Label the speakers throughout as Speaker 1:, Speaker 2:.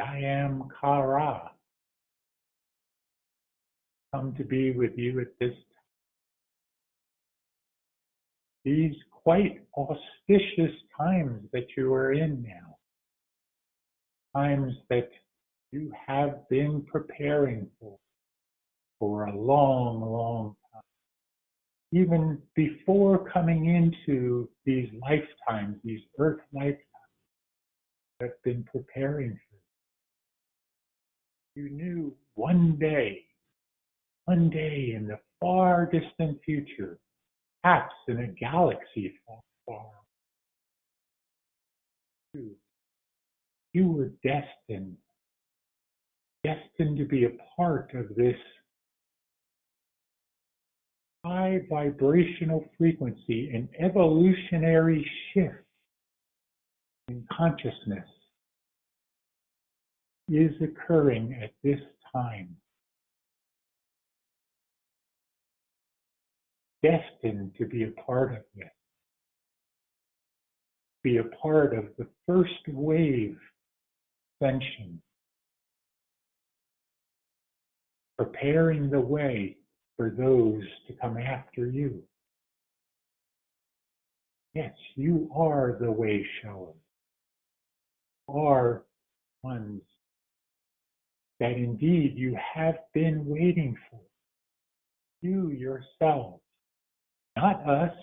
Speaker 1: I am kaRA, come to be with you at these quite auspicious times that you are in now, times that you have been preparing for a long, long time. Even before coming into these lifetimes, these earth lifetimes, you have been preparing for. You knew one day in the far distant future, perhaps in a galaxy far, far, you were destined to be a part of this high vibrational frequency and evolutionary shift in consciousness is occurring at this time. Destined to be a part of this. Be a part of the first wave ascension. Preparing the way for those to come after you. Yes, you are the way showers. You are ones that indeed you have been waiting for. You yourselves, not us,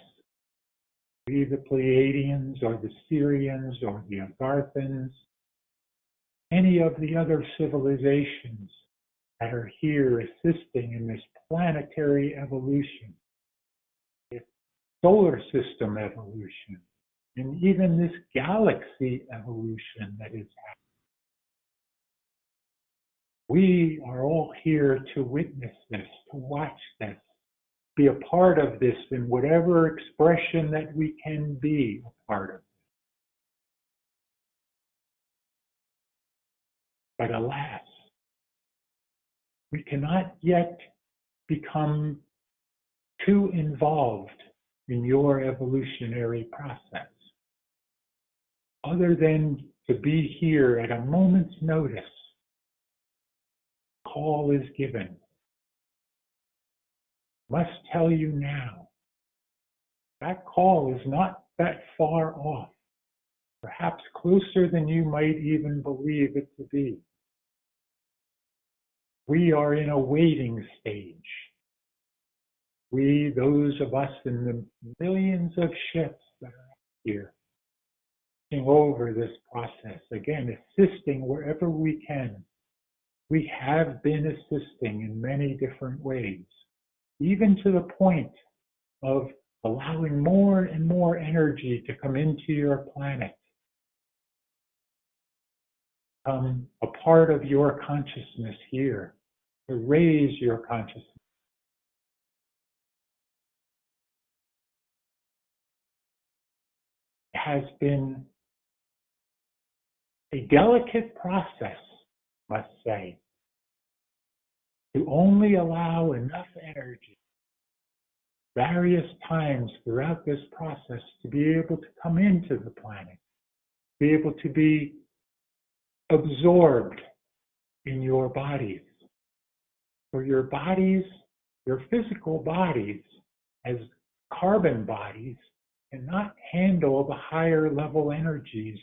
Speaker 1: we the Pleiadians or the Syrians or the Agarthans, any of the other civilizations that are here assisting in this planetary evolution, this solar system evolution, and even this galaxy evolution that is happening. We are all here to witness this, to watch this, be a part of this in whatever expression that we can be a part of it. But alas, we cannot yet become too involved in your evolutionary process, other than to be here at a moment's notice. Call is given. Must tell you now, that call is not that far off, perhaps closer than you might even believe it to be. We are in a waiting stage. We, those of us in the millions of ships that are here, over this process, again, assisting wherever we can. We have been assisting in many different ways, even to the point of allowing more and more energy to come into your planet, become a part of your consciousness here, to raise your consciousness. It has been a delicate process, must say, to only allow enough energy various times throughout this process to be able to come into the planet, be able to be absorbed in your bodies. For your bodies, your physical bodies, as carbon bodies, cannot handle the higher level energies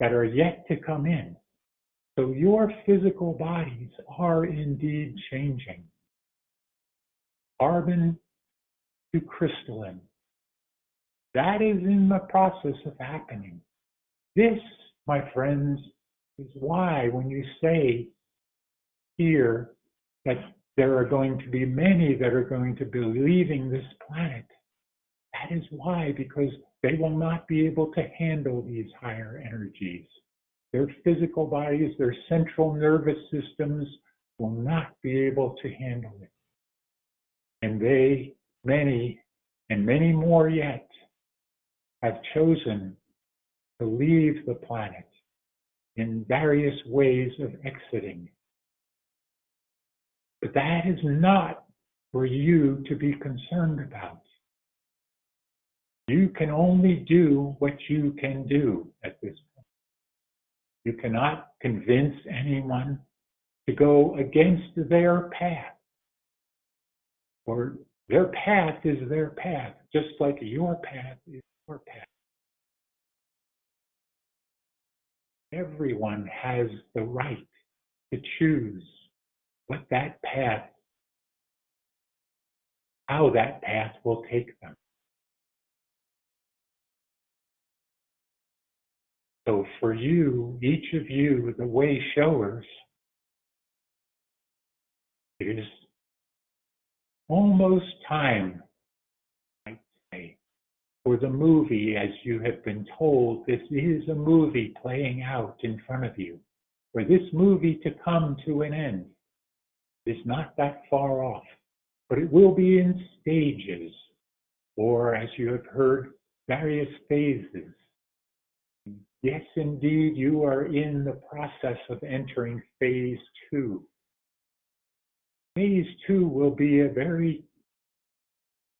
Speaker 1: that are yet to come in. So your physical bodies are indeed changing. Carbon to crystalline. That is in the process of happening. This, my friends, is why when you say here that there are going to be many that are going to be leaving this planet, that is why, because they will not be able to handle these higher energies. Their physical bodies, their central nervous systems will not be able to handle it. And they, many, and many more yet, have chosen to leave the planet in various ways of exiting. But that is not for you to be concerned about. You can only do what you can do at this point. You cannot convince anyone to go against their path, or their path is their path, just like your path is your path. Everyone has the right to choose what that path, how that path will take them. So for you, each of you, the way showers, it is almost time, I'd say, for the movie, as you have been told. This is a movie playing out in front of you, for this movie to come to an end. It's not that far off, but it will be in stages, or as you have heard, various phases. Yes, indeed, you are in the process of entering phase 2. Phase 2 will be a very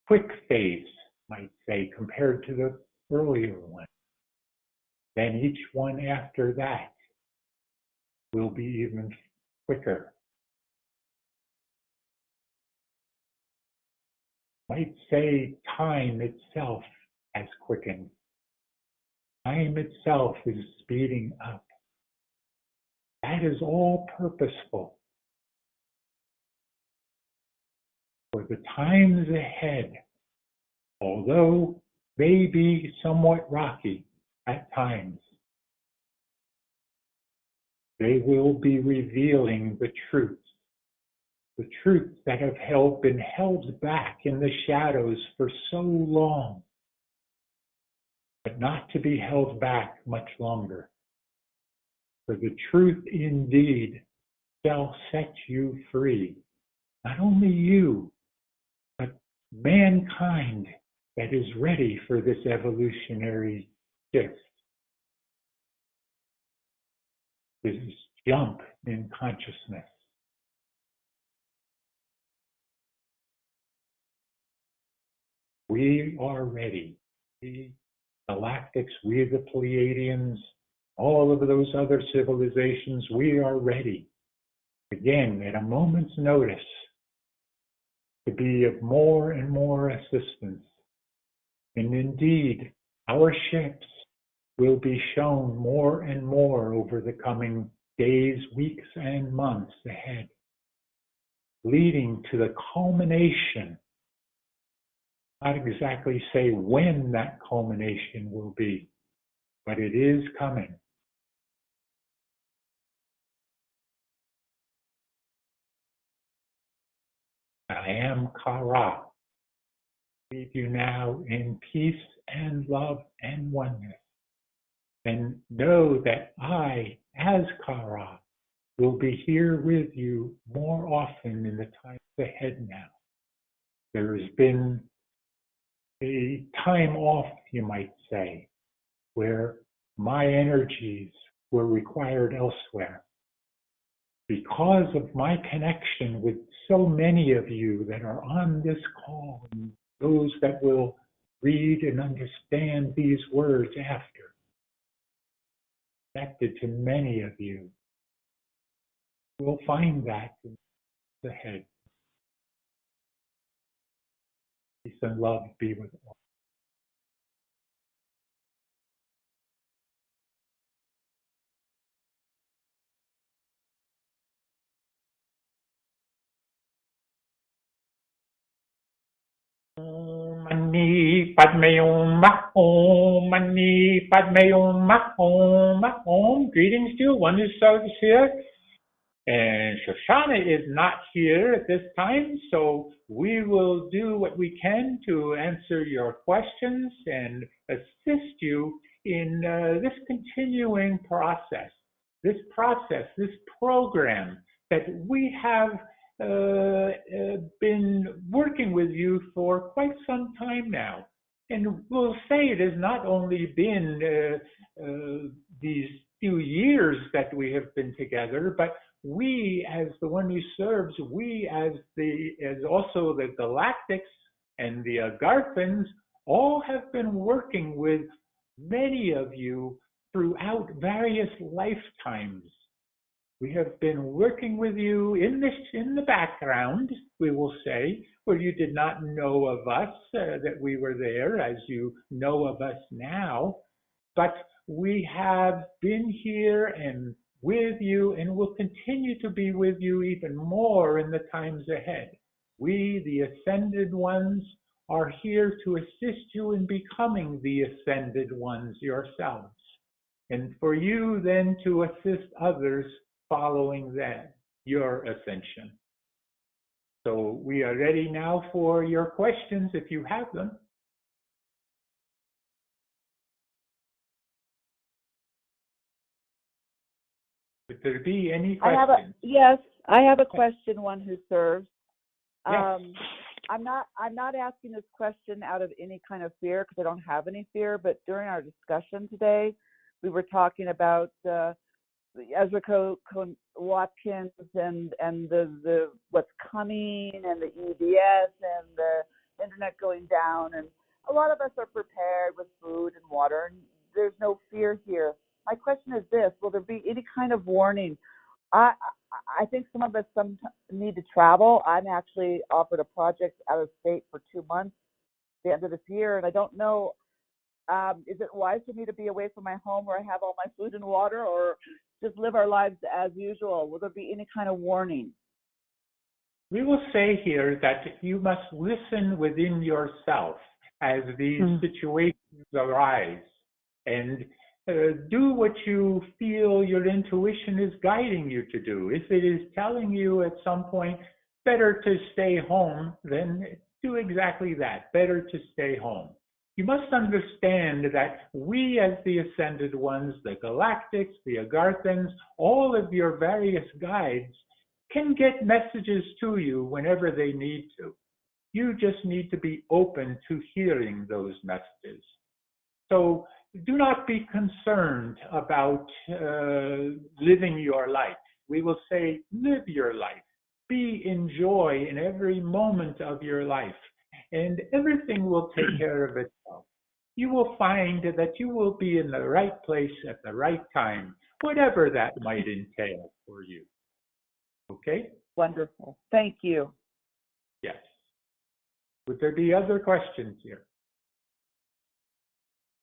Speaker 1: quick phase, might say, compared to the earlier one. Then each one after that will be even quicker. Might say time itself has quickened. Time itself is speeding up. That is all purposeful. For the times ahead, although they be somewhat rocky at times, they will be revealing the truths that have been held back in the shadows for so long, but not to be held back much longer. For the truth indeed shall set you free, not only you, but mankind that is ready for this evolutionary shift, this jump in consciousness. We are ready. We Galactics, we the Pleiadians, all of those other civilizations, we are ready, again, at a moment's notice, to be of more and more assistance. And indeed, our ships will be shown more and more over the coming days, weeks, and months ahead, leading to the culmination. Not exactly say when that culmination will be, but it is coming. I am kaRA. Leave you now in peace and love and oneness. And know that I, as kaRA, will be here with you more often in the times ahead now. There has been a time off, you might say, where my energies were required elsewhere. Because of my connection with so many of you that are on this call, and those that will read and understand these words after, connected to many of you, we'll find that ahead. Peace and love be with all. Om Mani Padme Hum, Om Mani Padme Hum, Om. Greetings to you, Wonders Service here. And Shoshana is not here at this time, so we will do what we can to answer your questions and assist you in this continuing process, this program that we have been working with you for quite some time now. And we'll say it has not only been these few years that we have been together, but we, as the one who serves, we as also the Galactics and the Agarthans, all have been working with many of you throughout various lifetimes. We have been working with you in the background, we will say, where you did not know of us, that we were there as you know of us now. But we have been here and with you and will continue to be with you even more in the times ahead. We, the ascended ones, are here to assist you in becoming the ascended ones yourselves, and for you then to assist others following that, your ascension. So we are ready now for your questions if you have them. Would there be any questions?
Speaker 2: I have a question, one who serves.
Speaker 1: Yes.
Speaker 2: I'm not asking this question out of any kind of fear, because I don't have any fear, but during our discussion today, we were talking about Ezra Watkins and the what's coming, and the EBS and the internet going down, and a lot of us are prepared with food and water, and there's no fear here. My question is this: will there be any kind of warning? I think some of us need to travel. I'm actually offered a project out of state for 2 months, the end of this year, and I don't know. Is it wise for me to be away from my home where I have all my food and water, or just live our lives as usual? Will there be any kind of warning?
Speaker 1: We will say here that you must listen within yourself as these situations arise, and do what you feel your intuition is guiding you to do. If it is telling you at some point better to stay home, then do exactly that, better to stay home. You must understand that we as the Ascended Ones, the Galactics, the Agarthans, all of your various guides can get messages to you whenever they need to. You just need to be open to hearing those messages. So do not be concerned about living your life. We will say, live your life. Be in joy in every moment of your life, and everything will take care of itself. You will find that you will be in the right place at the right time, whatever that might entail for you. Okay?
Speaker 2: Wonderful. Thank you.
Speaker 1: Yes. Would there be other questions here?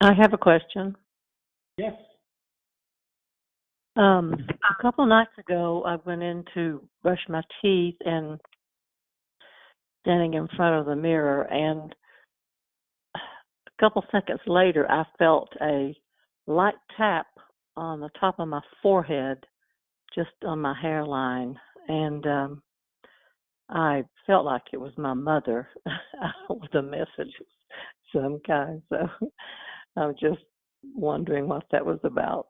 Speaker 3: I have a question.
Speaker 1: Yes.
Speaker 3: A couple nights ago, I went in to brush my teeth and standing in front of the mirror, and a couple seconds later, I felt a light tap on the top of my forehead, just on my hairline, and I felt like it was my mother with a message of some kind. So I'm just wondering what that was about.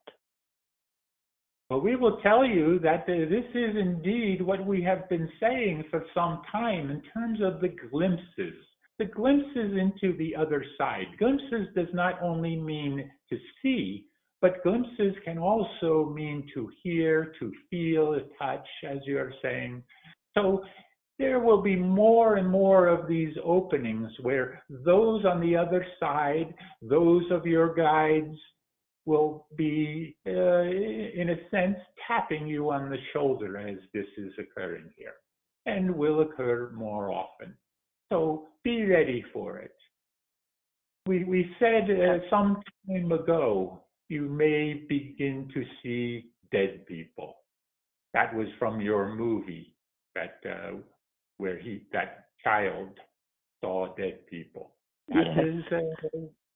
Speaker 1: Well, we will tell you that this is indeed what we have been saying for some time in terms of the glimpses into the other side. Glimpses does not only mean to see, but glimpses can also mean to hear, to feel, to touch, as you're saying. So there will be more and more of these openings where those on the other side, those of your guides, will be, in a sense, tapping you on the shoulder as this is occurring here, and will occur more often. So be ready for it. We said some time ago, you may begin to see dead people. That was from your movie, that where that child saw dead people. That is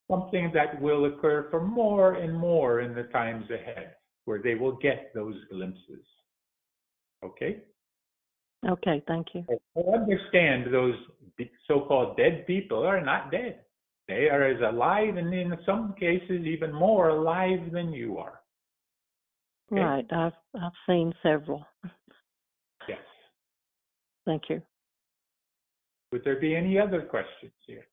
Speaker 1: something that will occur for more and more in the times ahead, where they will get those glimpses. Okay?
Speaker 3: Okay, thank you.
Speaker 1: I understand those so-called dead people are not dead. They are as alive, and in some cases even more alive than you are. Okay?
Speaker 3: Right, I've seen several.
Speaker 1: Yes.
Speaker 3: Thank you.
Speaker 1: Would there be any other questions here?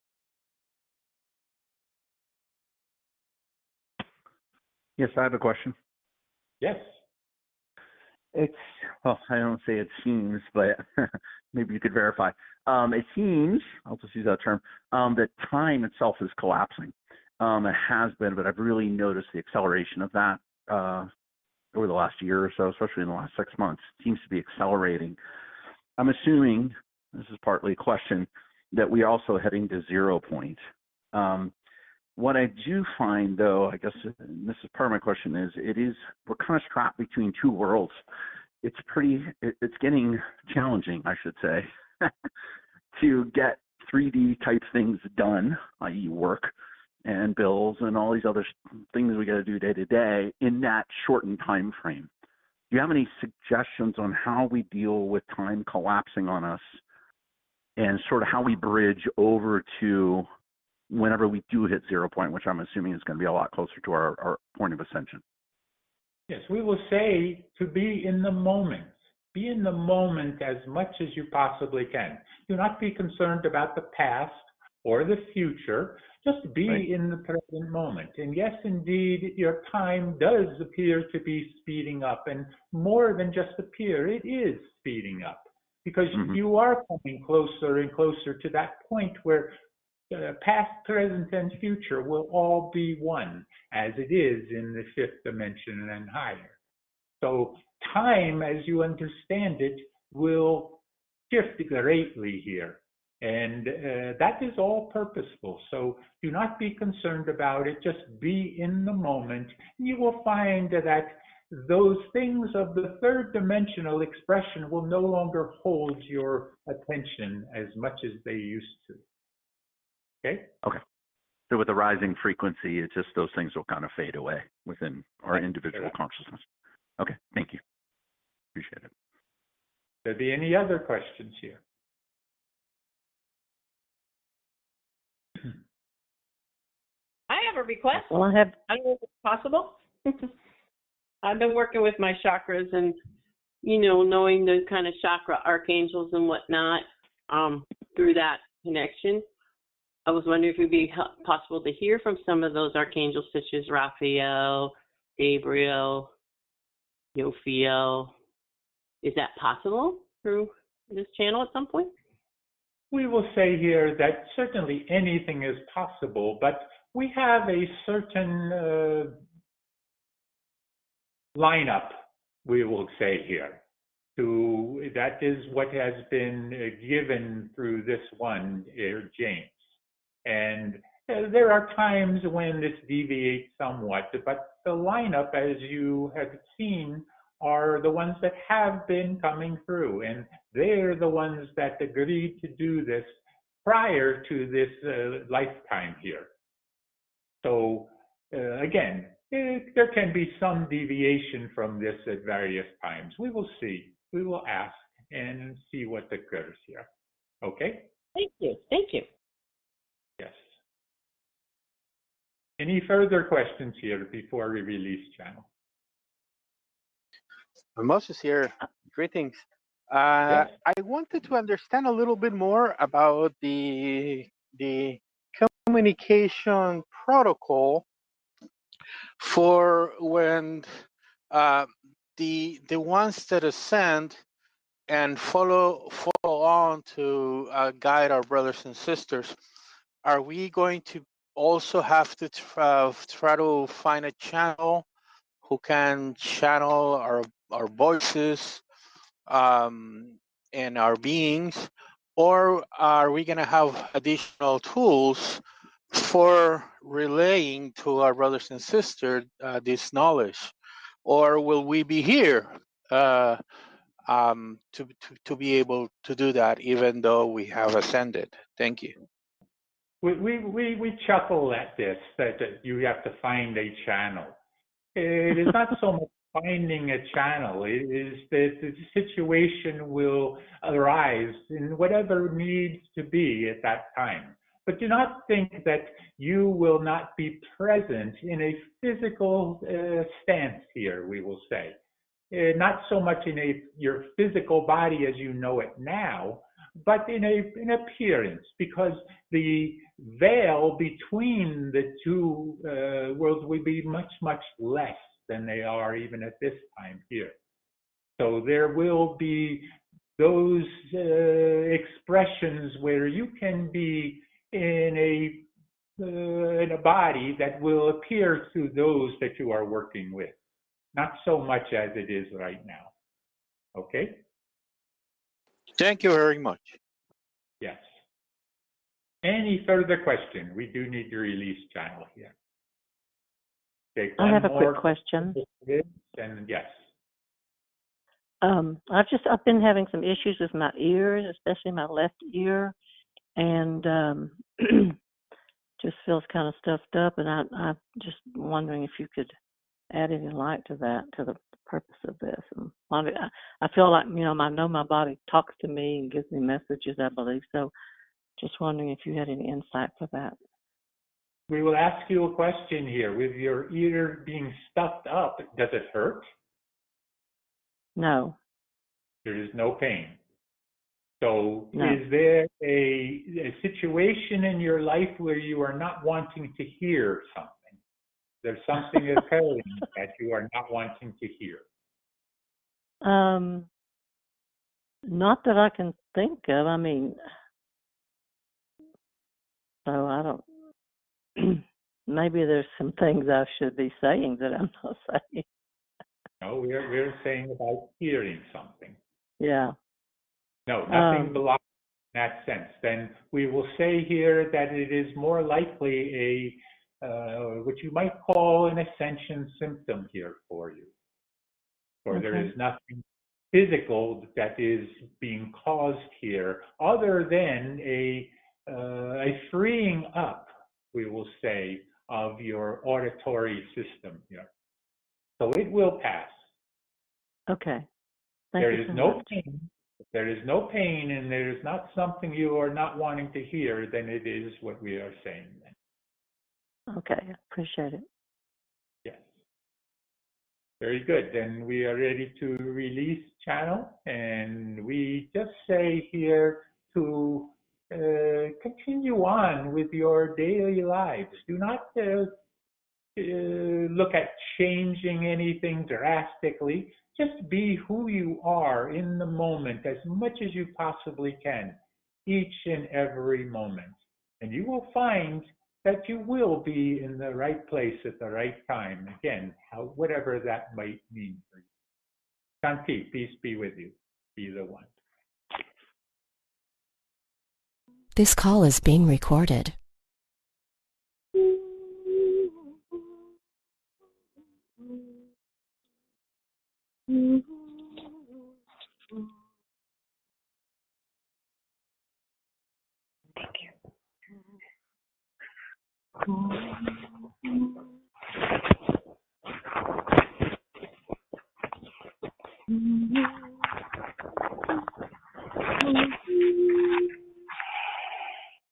Speaker 4: Yes, I have a question.
Speaker 1: Yes.
Speaker 4: Well, I don't say it seems, but maybe you could verify. It seems, I'll just use that term, that time itself is collapsing. It has been, but I've really noticed the acceleration of that over the last year or so, especially in the last 6 months. It seems to be accelerating. I'm assuming, this is partly a question, that we're also heading to 0 point. What I do find, though, I guess, and this is part of my question, is we're kind of strapped between two worlds. It's getting challenging, I should say, to get 3D type things done, i.e. work and bills and all these other things we got to do day to day in that shortened time frame. Do you have any suggestions on how we deal with time collapsing on us and sort of how we bridge over to whenever we do hit 0 point, which I'm assuming is going to be a lot closer to our point of ascension?
Speaker 1: Yes, we will say to be in the moment. Be in the moment as much as you possibly can. Do not be concerned about the past or the future. Just be
Speaker 4: Right.
Speaker 1: in the present moment. And yes, indeed, your time does appear to be speeding up. And more than just appear, it is speeding up. Because you are coming closer and closer to that point where past, present, and future will all be one, as it is in the fifth dimension and higher. So time, as you understand it, will shift greatly here. And that is all purposeful. So do not be concerned about it. Just be in the moment. You will find that those things of the third dimensional expression will no longer hold your attention as much as they used to. Okay?
Speaker 4: Okay. So with the rising frequency, it's just those things will kind of fade away within our individual consciousness. Okay. Thank you. Appreciate it.
Speaker 1: There be any other questions here?
Speaker 5: I have a request.
Speaker 3: Well,
Speaker 5: I don't know if it's possible. I've been working with my chakras and, knowing the kind of chakra archangels and whatnot through that connection. I was wondering if it would be possible to hear from some of those archangels, such as Raphael, Gabriel, Yophiel. Is that possible through this channel at some point?
Speaker 1: We will say here that certainly anything is possible, but we have a certain lineup, we will say here. That is what has been given through this one, James. And there are times when this deviates somewhat, but the lineup, as you have seen, are the ones that have been coming through, and they're the ones that agreed to do this prior to this lifetime here. So again, there can be some deviation from this at various times. We will see. We will ask and see what occurs here. Okay?
Speaker 5: Thank you. Thank you.
Speaker 1: Yes. Any further questions here before we release channel?
Speaker 6: Moses here. Greetings.
Speaker 1: Yes.
Speaker 6: I wanted to understand a little bit more about the communication protocol for when the ones that ascend and follow on to guide our brothers and sisters. Are we going to also have to try to find a channel who can channel our voices and our beings, or are we going to have additional tools for relaying to our brothers and sisters this knowledge, or will we be here to be able to do that even though we have ascended? Thank you.
Speaker 1: We chuckle at this, that you have to find a channel. It is not so much finding a channel. It is that the situation will arise in whatever needs to be at that time. But do not think that you will not be present in a physical stance here, we will say. Not so much in your physical body as you know it now, but in an appearance, because the veil between the two worlds will be much, much less than they are even at this time here. So there will be those expressions where you can be in a in a body that will appear to those that you are working with, not so much as it is right now. Okay?
Speaker 6: Thank you very much.
Speaker 1: Yes. Any further question? We do need to release channel here. Take
Speaker 3: I
Speaker 1: one
Speaker 3: have a
Speaker 1: more
Speaker 3: quick question.
Speaker 1: and yes.
Speaker 3: I've been having some issues with my ears, especially my left ear, and just feels kind of stuffed up. And I'm just wondering if you could add any light to that, to the purpose of this. And I feel like, I know my body talks to me and gives me messages, I believe. So just wondering if you had any insight for that.
Speaker 1: We will ask you a question here. With your ear being stuffed up, does it hurt?
Speaker 3: No.
Speaker 1: There is no pain. So
Speaker 3: No.
Speaker 1: is there a situation in your life where you are not wanting to hear something? There's something occurring that you are not wanting to hear.
Speaker 3: Not that I can think of. So I don't, maybe there's some things I should be saying that I'm not saying.
Speaker 1: No, we're saying about hearing something.
Speaker 3: Yeah.
Speaker 1: No, nothing blocked in that sense. Then we will say here that it is more likely what you might call an ascension symptom here for you. Or there is nothing physical that is being caused here other than a freeing up, we will say, of your auditory system here. So it will pass.
Speaker 3: Okay.
Speaker 1: There is no pain. If there is no pain and there is not something you are not wanting to hear, then it is what we are saying then.
Speaker 3: Okay, appreciate it.
Speaker 1: Yes. Very good. Then we are ready to release channel, and we just say here to continue on with your daily lives. Do not look at changing anything drastically. Just be who you are in the moment as much as you possibly can, each and every moment. And you will find that you will be in the right place at the right time. Again, whatever that might mean for you. Shanti, peace be with you. Be the one.
Speaker 7: This call is being recorded.
Speaker 8: Thank you.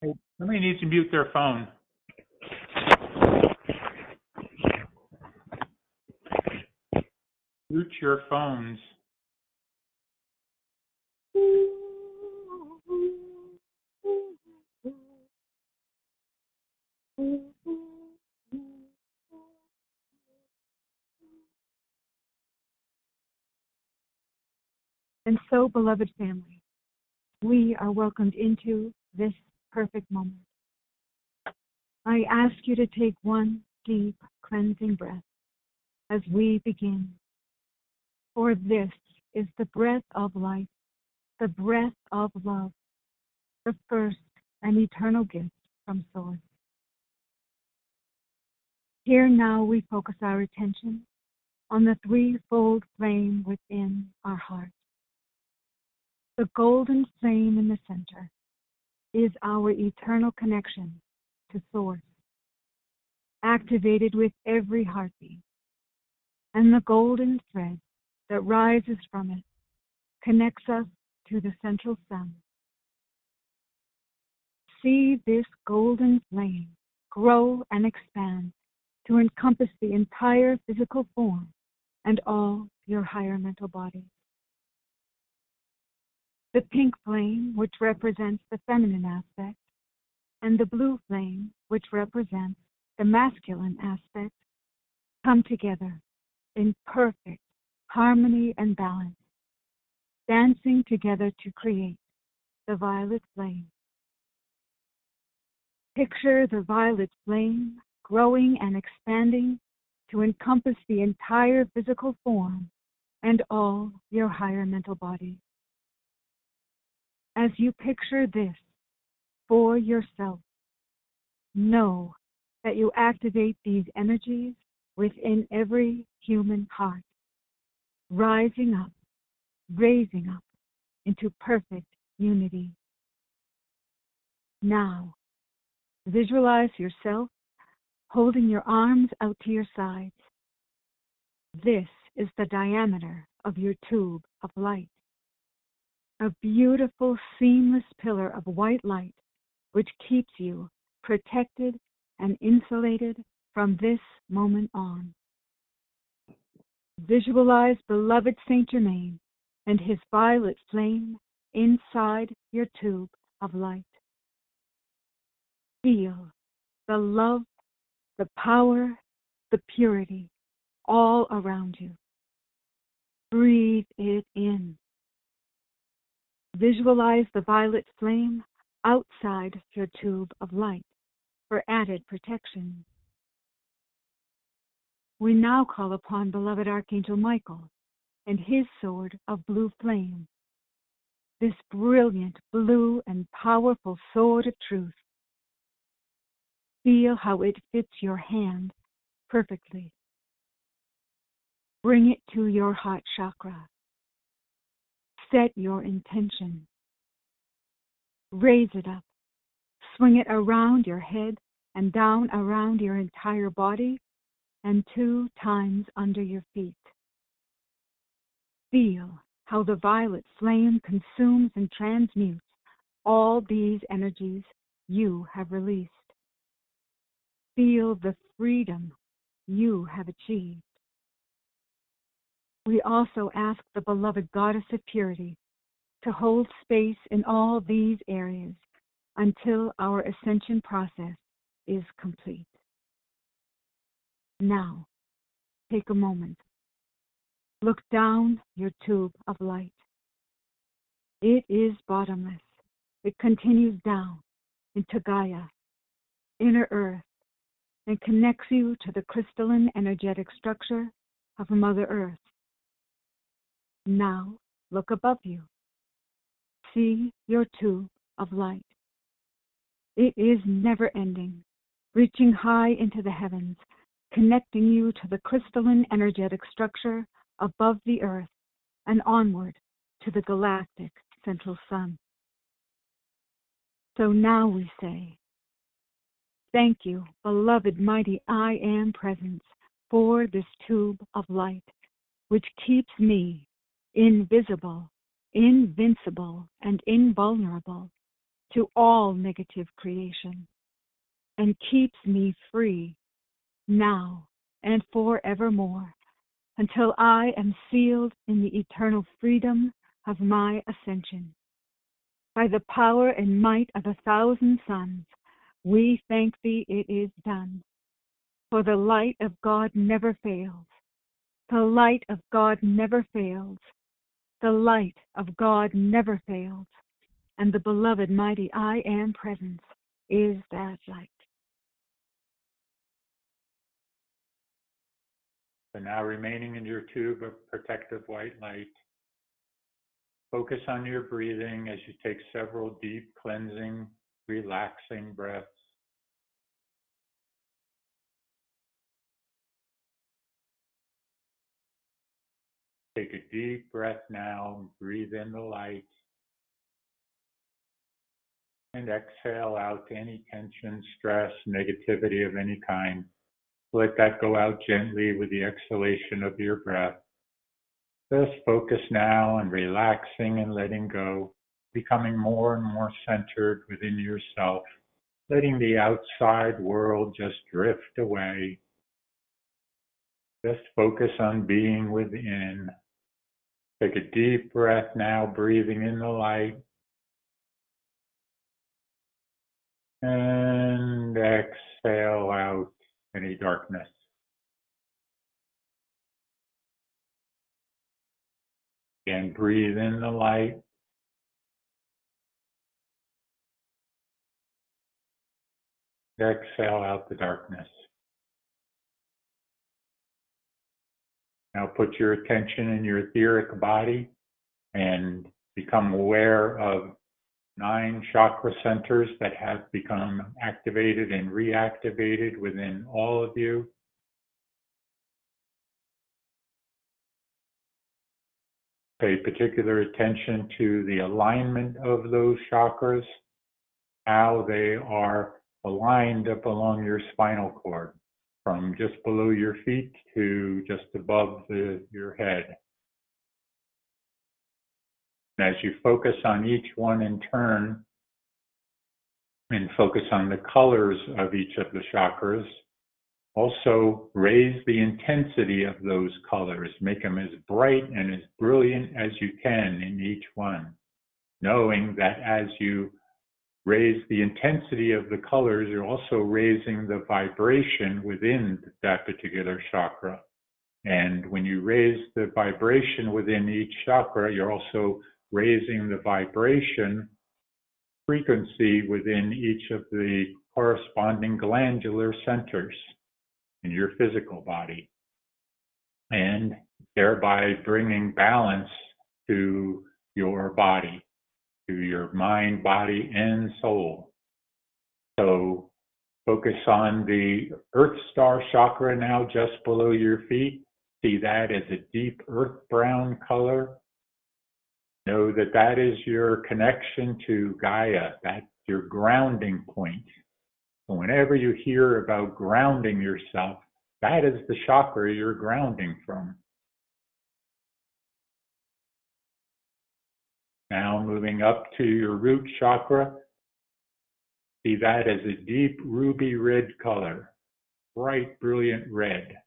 Speaker 1: Hey, somebody needs to mute their phone. Mute your phones.
Speaker 8: And so, beloved family, we are welcomed into this perfect moment. I ask you to take one deep cleansing breath as we begin. For this is the breath of life, the breath of love, the first and eternal gift from Source. Here now we focus our attention on the threefold flame within our heart. The golden flame in the center is our eternal connection to Source, activated with every heartbeat. And the golden thread that rises from it connects us to the central sun. See this golden flame grow and expand to encompass the entire physical form and all your higher mental bodies. The pink flame, which represents the feminine aspect, and the blue flame, which represents the masculine aspect, come together in perfect harmony and balance, dancing together to create the violet flame. Picture the violet flame growing and expanding to encompass the entire physical form and all your higher mental body. As you picture this for yourself, know that you activate these energies within every human heart, rising up, raising up into perfect unity. Now, visualize yourself holding your arms out to your sides. This is the diameter of your tube of light, a beautiful, seamless pillar of white light which keeps you protected and insulated from this moment on. Visualize beloved Saint Germain and his violet flame inside your tube of light. Feel the love, the power, the purity all around you. Breathe it in. Visualize the violet flame outside your tube of light for added protection. We now call upon beloved Archangel Michael and his sword of blue flame, this brilliant blue and powerful sword of truth. Feel how it fits your hand perfectly. Bring it to your heart chakra. Set your intention. Raise it up. Swing it around your head and down around your entire body and 2 times under your feet. Feel how the violet flame consumes and transmutes all these energies you have released. Feel the freedom you have achieved. We also ask the beloved Goddess of Purity to hold space in all these areas until our ascension process is complete. Now, take a moment. Look down your tube of light. It is bottomless. It continues down into Gaia, inner earth, and connects you to the crystalline energetic structure of Mother Earth. Now, look above you. See your tube of light. It is never-ending, reaching high into the heavens, connecting you to the crystalline energetic structure above the earth and onward to the galactic central sun. So now we say, thank you, beloved mighty I Am Presence, for this tube of light, which keeps me invisible, invincible, and invulnerable to all negative creation, and keeps me free now and forevermore until I am sealed in the eternal freedom of my ascension. By the power and might of 1,000 suns, we thank thee it is done. For the light of God never fails. The light of God never fails. The light of God never fails. And the beloved mighty I Am Presence is that light.
Speaker 1: So now remaining in your tube of protective white light, focus on your breathing as you take several deep cleansing, relaxing breaths. Take a deep breath now, breathe in the light, and exhale out any tension, stress, negativity of any kind. Let that go out gently with the exhalation of your breath. Just focus now on relaxing and letting go, becoming more and more centered within yourself, letting the outside world just drift away. Just focus on being within. Take a deep breath now, breathing in the light. And exhale out any darkness. Again, breathe in the light. Exhale out the darkness. Now put your attention in your etheric body and become aware of 9 chakra centers that have become activated and reactivated within all of you. Pay particular attention to the alignment of those chakras, how they are aligned up along your spinal cord, from just below your feet to just above your head. And as you focus on each one in turn, and focus on the colors of each of the chakras, also raise the intensity of those colors. Make them as bright and as brilliant as you can in each one, knowing that as you raise the intensity of the colors, you're also raising the vibration within that particular chakra. And when you raise the vibration within each chakra, you're also raising the vibration frequency within each of the corresponding glandular centers in your physical body, and thereby bringing balance to your body, to your mind, body, and soul. So focus on the Earth Star chakra now just below your feet. See that as a deep earth brown color. Know that that is your connection to Gaia. That's your grounding point. So whenever you hear about grounding yourself, that is the chakra you're grounding from. Now moving up to your root chakra, see that as a deep ruby red color, bright, brilliant red.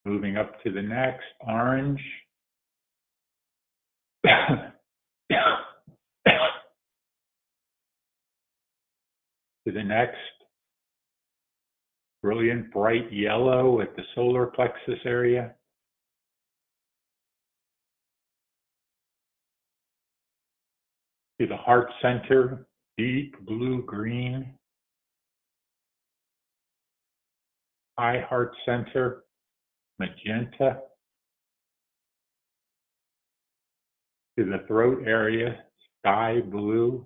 Speaker 1: Moving up to the next, orange. To the next, brilliant bright yellow at the solar plexus area. To the heart center, deep blue-green. High heart center, magenta. To the throat area, sky blue.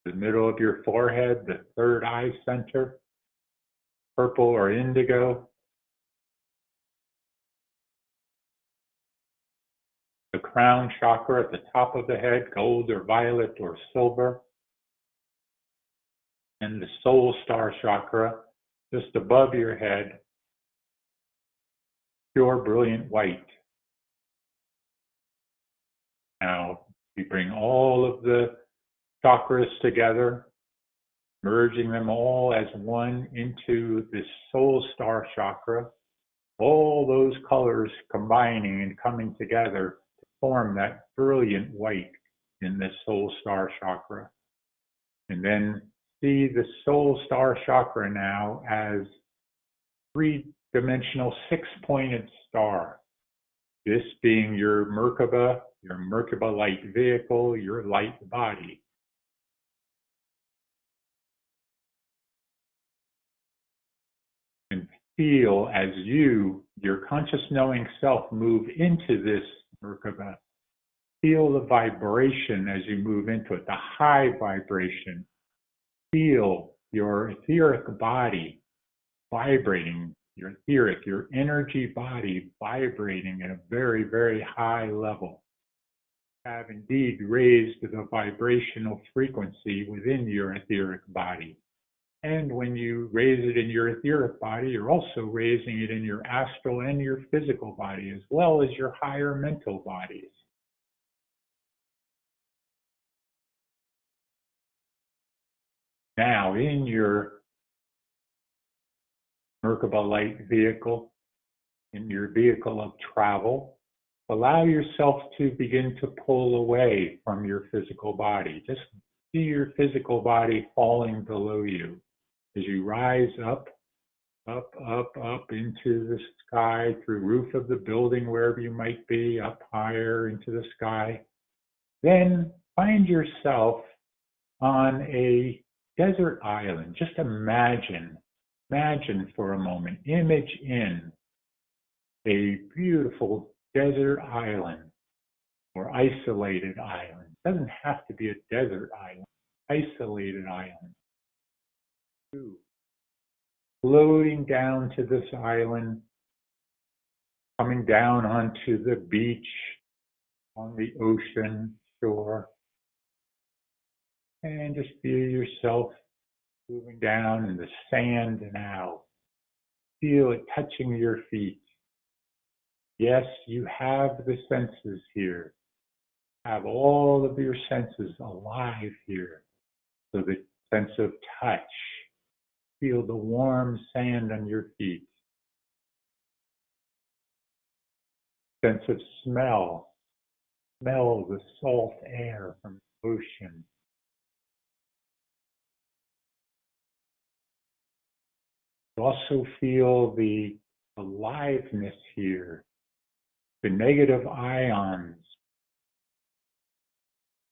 Speaker 1: The middle of your forehead, the third eye center, purple or indigo. The crown chakra at the top of the head, gold or violet or silver. And the soul star chakra just above your head, pure brilliant white. Now we bring all of the chakras together, merging them all as one into this soul star chakra. All those colors combining and coming together to form that brilliant white in this soul star chakra. And then see the soul star chakra now as three-dimensional, six-pointed star. This being your Merkaba light vehicle, your light body. And feel as your conscious knowing self, move into this Merkaba. Feel the vibration as you move into it, the high vibration. Feel your etheric body vibrating, your energy body vibrating at a very, very high level. You have indeed raised the vibrational frequency within your etheric body. And when you raise it in your etheric body, you're also raising it in your astral and your physical body, as well as your higher mental bodies. Now, in your Merkaba light vehicle, in your vehicle of travel, allow yourself to begin to pull away from your physical body. Just see your physical body falling below you. As you rise up, up into the sky, through roof of the building, wherever you might be, up higher into the sky. Then find yourself on a desert island. Just imagine for a moment, image in a beautiful desert island or isolated island. It doesn't have to be a desert island, isolated island. Floating down to this island, coming down onto the beach, on the ocean shore, and just feel yourself moving down in the sand now. Feel it touching your feet. Yes, you have the senses here. Have all of your senses alive here. So the sense of touch. Feel the warm sand on your feet. Sense of smell. Smell the salt air from the ocean. Also feel the aliveness here. The negative ions.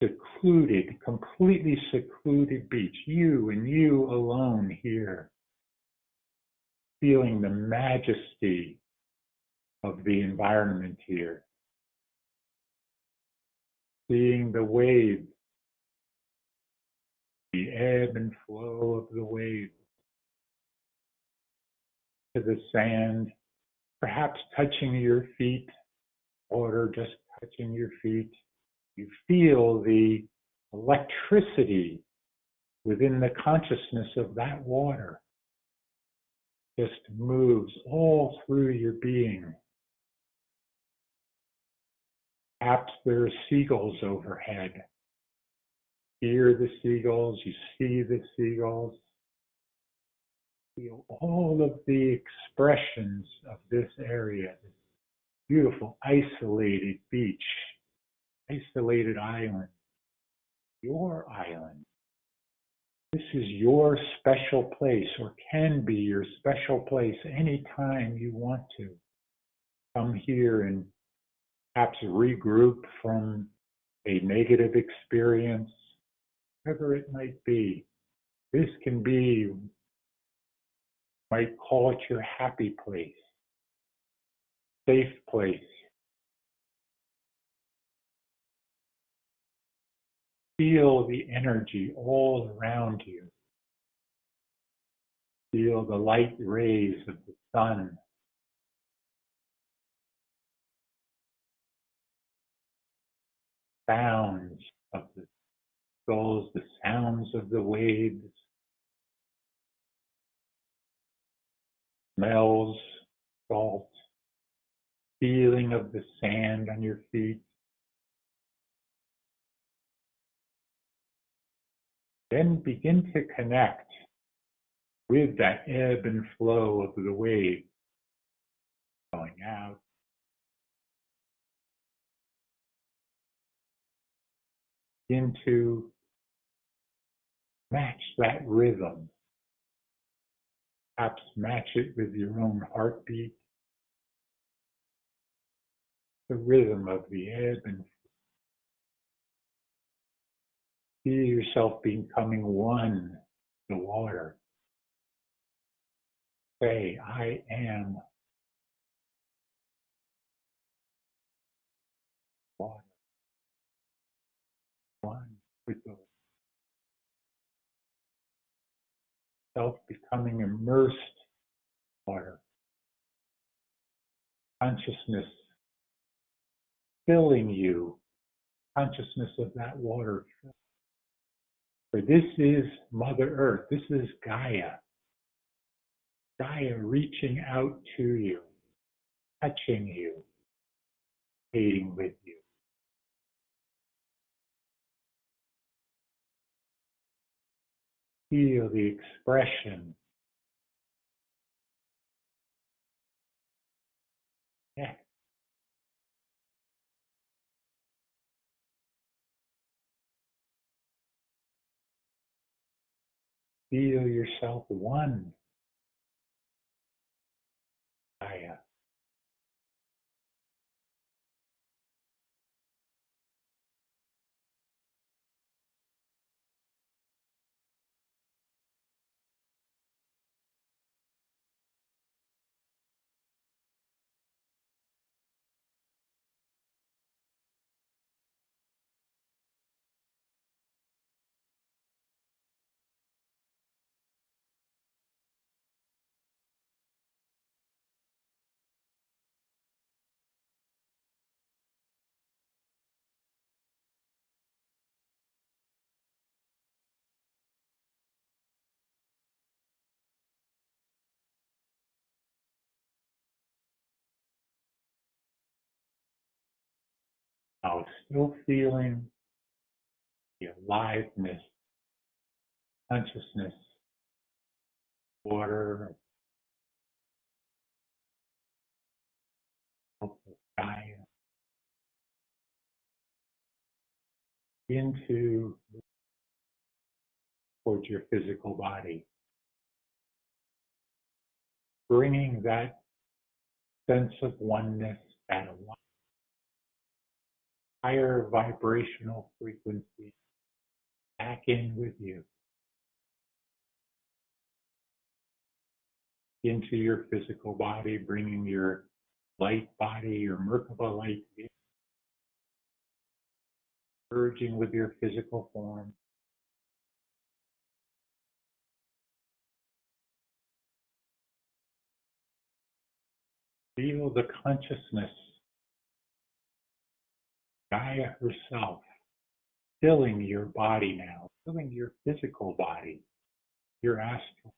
Speaker 1: Secluded, completely secluded beach. You and you alone here. Feeling the majesty of the environment here. Seeing the waves, the ebb and flow of the waves to the sand, perhaps touching your feet, water just touching your feet. You feel the electricity within the consciousness of that water. Just moves all through your being. Perhaps there are seagulls overhead. Hear the seagulls, you see the seagulls. Feel all of the expressions of this area, this beautiful isolated beach, isolated island, your island. This is your special place, or can be your special place anytime you want to. Come here and perhaps regroup from a negative experience, whatever it might be. This can be, might call it your happy place, safe place. Feel the energy all around you. Feel the light rays of the sun. Sounds of the gulls, the sounds of the waves. Smells, salt, feeling of the sand on your feet. Then begin to connect with that ebb and flow of the wave going out. Begin to match that rhythm. Perhaps match it with your own heartbeat. The rhythm of the ebb and flow. Feel yourself becoming one with the water. Say, I am water. One with the self becoming immersed in water. Consciousness filling you. Consciousness of that water. For this is Mother Earth. This is Gaia. Gaia reaching out to you, touching you, being with you. Feel the expression. Yeah. Feel yourself one Gaia. Now, still feeling the aliveness, consciousness, water, of Gaia, into towards your physical body, bringing that sense of oneness, that higher vibrational frequency back in with you, into your physical body, bringing your light body, your Merkaba light, merging with your physical form. Feel the consciousness, Gaia herself, filling your body now, filling your physical body, your astral,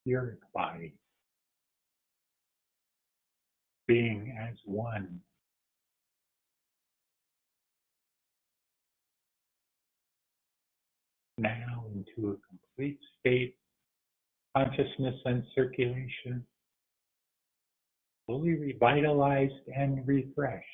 Speaker 1: etheric body, being as one. Now into a complete state, consciousness and circulation, fully revitalized and refreshed.